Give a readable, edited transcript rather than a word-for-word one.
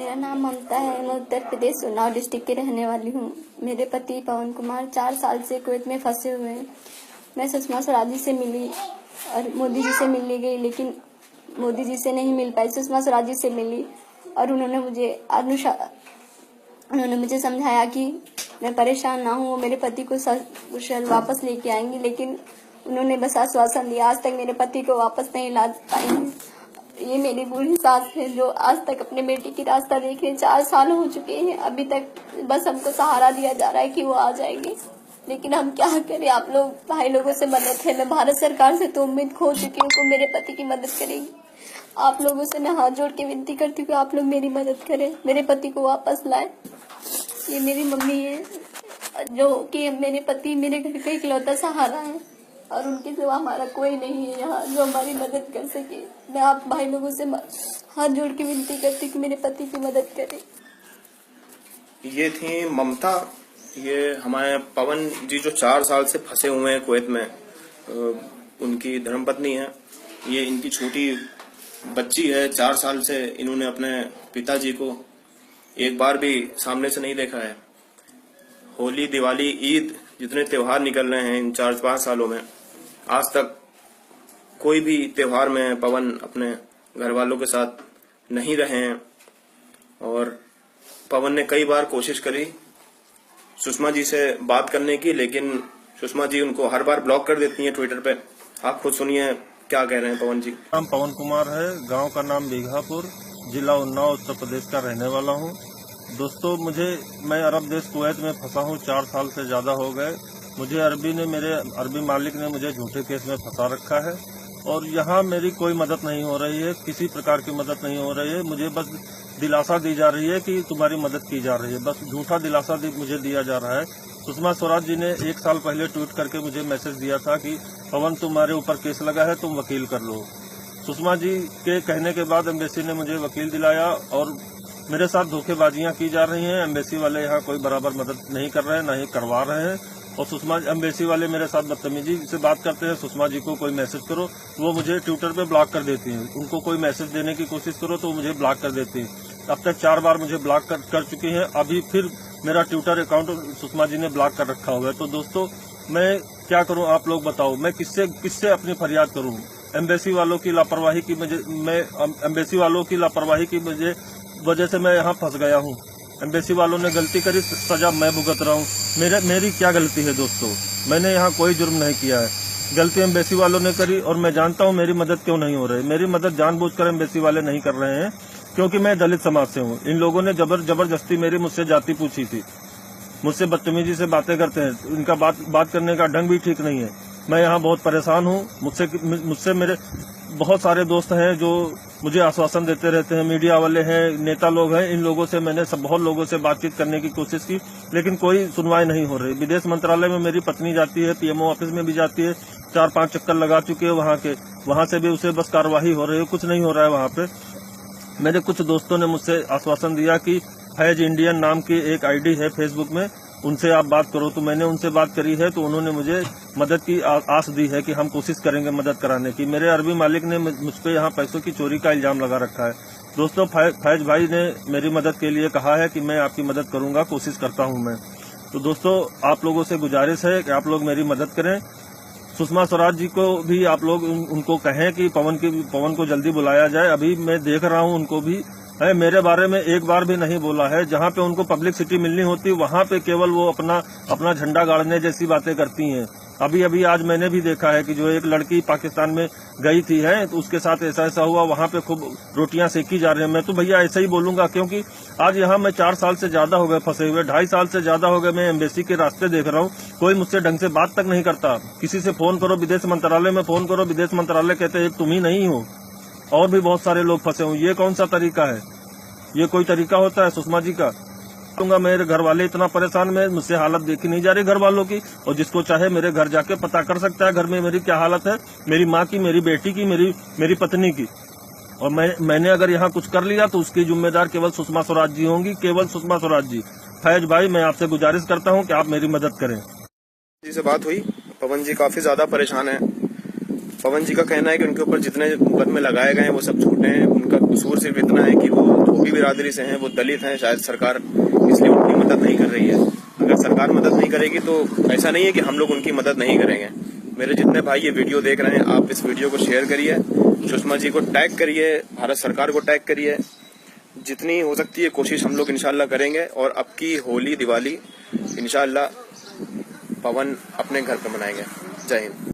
मेरा नाम ममता है। मैं उत्तर प्रदेश उन्नाव डिस्ट्रिक्ट के रहने वाली हूँ। मेरे पति पवन कुमार 4 साल से कुवैत में फंसे हुए हैं। मैं सुषमा स्वराज जी से मिली और मोदी जी से मिलने गई, लेकिन मोदी जी से नहीं मिल पाई। सुषमा स्वराज जी से मिली और उन्होंने मुझे समझाया कि मैं परेशान ना हूँ, मेरे पति को सकुशल वापस लेके आएंगी, लेकिन उन्होंने बस आश्वासन दिया। आज तक मेरे पति को वापस नहीं ला पाएंगे। ये मेरी बूढ़ी सास है जो आज तक अपने बेटी की रास्ता देख रहे हैं। 4 साल हो चुके हैं, अभी तक बस हमको सहारा दिया जा रहा है कि वो आ जाएंगे, लेकिन हम क्या करें। आप लोग भाई लोगों से मदद है। मैं भारत सरकार से तो उम्मीद खो चुकी हूँ कि मेरे पति की मदद करेगी। आप लोगों से मैं हाथ जोड़ के विनती करती हूँ, आप लोग मेरी मदद करें, मेरे पति को वापस लाए। ये मेरी मम्मी है जो कि मेरे पति मेरे घर का इकलौता सहारा है और उनके सिवा हमारा कोई नहीं है यहाँ जो हमारी मदद कर सके। मैं आप भाई लोगों से हाथ जोड़ के विनती करती हूँ कि मेरे पति की मदद करें। ये थी ममता। ये हमारे पवन जी जो 4 साल से फंसे हुए हैं कुवैत में, उनकी धर्मपत्नी है। ये इनकी छोटी बच्ची है। 4 साल से इन्होंने अपने पिताजी को एक बार भी सामने से नहीं देखा है। होली, दिवाली, ईद जितने त्योहार निकल रहे हैं इन 4-5 सालों में, आज तक कोई भी त्योहार में पवन अपने घर वालों के साथ नहीं रहे हैं। और पवन ने कई बार कोशिश करी सुषमा जी से बात करने की, लेकिन सुषमा जी उनको हर बार ब्लॉक कर देती हैं ट्विटर पे। आप खुद सुनिए क्या कह रहे हैं पवन जी। नाम पवन कुमार है, गांव का नाम बीघापुर, जिला उन्नाव, उत्तर प्रदेश का रहने वाला हूं। दोस्तों, मैं अरब देश कुवैत में फंसा हूं। 4 साल से ज्यादा हो गए। मुझे मेरे अरबी मालिक ने मुझे झूठे केस में फंसा रखा है और यहाँ मेरी कोई मदद नहीं हो रही है। किसी प्रकार की मदद नहीं हो रही है। मुझे बस दिलासा दी जा रही है कि तुम्हारी मदद की जा रही है। बस झूठा दिलासा मुझे दिया जा रहा है। सुषमा स्वराज जी ने 1 साल पहले ट्वीट करके मुझे मैसेज दिया था कि पवन तुम्हारे ऊपर केस लगा है, तुम वकील कर लो। सुषमा जी के कहने के बाद एम्बेसी ने मुझे वकील दिलाया और मेरे साथ धोखेबाजियां की जा रही हैं। एम्बेसी वाले यहाँ कोई बराबर मदद नहीं कर रहे हैं, न ही करवा रहे हैं। और एम्बेसी वाले मेरे साथ बदतमीजी से बात करते हैं। सुषमा जी को कोई मैसेज करो, वो मुझे ट्विटर पे ब्लॉक कर देती हैं। उनको कोई मैसेज देने की कोशिश करो तो मुझे ब्लॉक कर देती हैं। अब तक 4 बार मुझे ब्लॉक कर चुकी हैं। अभी फिर मेरा ट्विटर अकाउंट सुषमा जी ने ब्लॉक कर रखा हुआ है। तो दोस्तों, मैं क्या करूं, आप लोग बताओ। मैं किससे अपनी फरियाद करूं? एम्बेसी वालों की लापरवाही की वजह से मैं यहाँ फंस गया हूँ। एम्बेसी वालों ने गलती करी, सजा मैं भुगत रहा हूँ। मेरी क्या गलती है दोस्तों? मैंने यहाँ कोई जुर्म नहीं किया है। गलती एम्बेसी वालों ने करी और मैं जानता हूँ मेरी मदद क्यों नहीं हो रही। मेरी मदद जानबूझकर एम्बेसी वाले नहीं कर रहे हैं, क्योंकि मैं दलित समाज से हूँ। इन लोगों ने जबरदस्ती मुझसे जाति पूछी थी। मुझसे बदतमीजी से बातें करते हैं। इनका बात करने का ढंग भी ठीक नहीं है। मैं यहाँ बहुत परेशान हूँ। मुझसे मेरे बहुत सारे दोस्त हैं जो मुझे आश्वासन देते रहते हैं। मीडिया वाले हैं, नेता लोग हैं। इन लोगों से मैंने बहुत लोगों से बातचीत करने की कोशिश की, लेकिन कोई सुनवाई नहीं हो रही। विदेश मंत्रालय में मेरी पत्नी जाती है, पीएमओ ऑफिस में भी जाती है। 4-5 चक्कर लगा चुके हैं वहाँ से भी उसे बस कार्यवाही हो रही है, कुछ नहीं हो रहा है वहाँ पे। मेरे कुछ दोस्तों ने मुझसे आश्वासन दिया कि फैज इंडियन नाम की एक आईडी है फेसबुक में, उनसे आप बात करो। तो मैंने उनसे बात करी है, तो उन्होंने मुझे मदद की आस दी है कि हम कोशिश करेंगे मदद कराने की। मेरे अरबी मालिक ने मुझ पे यहाँ पैसों की चोरी का इल्जाम लगा रखा है। दोस्तों, फैज भाई ने मेरी मदद के लिए कहा है कि मैं आपकी मदद करूंगा, कोशिश करता हूं मैं। तो दोस्तों, आप लोगों से गुजारिश है कि आप लोग मेरी मदद करें। सुषमा स्वराज जी को भी आप लोग उनको कहें कि पवन को जल्दी बुलाया जाए। अभी मैं देख रहा हूँ उनको भी मेरे बारे में एक बार भी नहीं बोला है। जहाँ पे उनको पब्लिसिटी मिलनी होती वहाँ पे केवल वो अपना झंडा गाड़ने जैसी बातें करती हैं। अभी आज मैंने भी देखा है कि जो एक लड़की पाकिस्तान में गई थी तो उसके साथ ऐसा हुआ। वहाँ पे खूब रोटियां सेकी जा रही हैं। मैं तो भैया ऐसा ही बोलूंगा, क्योंकि आज यहाँ मैं 4 साल से ज्यादा हो गए फंसे हुए। 2.5 साल से ज्यादा हो गए मैं एम्बेसी के रास्ते देख रहा हूँ। कोई मुझसे ढंग से बात तक नहीं करता। किसी से फोन करो, विदेश मंत्रालय में फोन करो, विदेश मंत्रालय कहते हैं तुम ही नहीं हो, और भी बहुत सारे लोग फंसे हुए। ये कौन सा तरीका है? ये कोई तरीका होता है सुषमा जी का? मेरे घर वाले इतना परेशान में, मुझसे हालत देखी नहीं जा रही घर वालों की। और जिसको चाहे मेरे घर जाके पता कर सकता है घर में मेरी क्या हालत है, मेरी माँ की, मेरी बेटी की, मेरी पत्नी की। और मैंने अगर यहाँ कुछ कर लिया तो उसकी जिम्मेदार केवल सुषमा स्वराज जी होंगी, केवल सुषमा स्वराज जी। फैज भाई, मैं आपसे गुजारिश करता हूँ कि आप मेरी मदद करें। जी से बात हुई। पवन जी काफी ज्यादा परेशान है। पवन जी का कहना है कि उनके ऊपर जितने मुकदमे लगाए गए हैं वो सब झूठे हैं। उनका कसूर सिर्फ इतना है कि वो धोखे दूसरी बिरादरी से हैं, वो दलित हैं, शायद सरकार इसलिए उनकी मदद नहीं कर रही है। अगर सरकार मदद नहीं करेगी तो ऐसा नहीं है कि हम लोग उनकी मदद नहीं करेंगे। मेरे जितने भाई ये वीडियो देख रहे हैं, आप इस वीडियो को शेयर करिए, सुषमा जी को टैग करिए, भारत सरकार को टैग करिए। जितनी हो सकती है कोशिश हम लोग इंशाल्लाह करेंगे और अब की होली दिवाली इंशाल्लाह पवन अपने घर पे मनाएंगे। जय हिंद।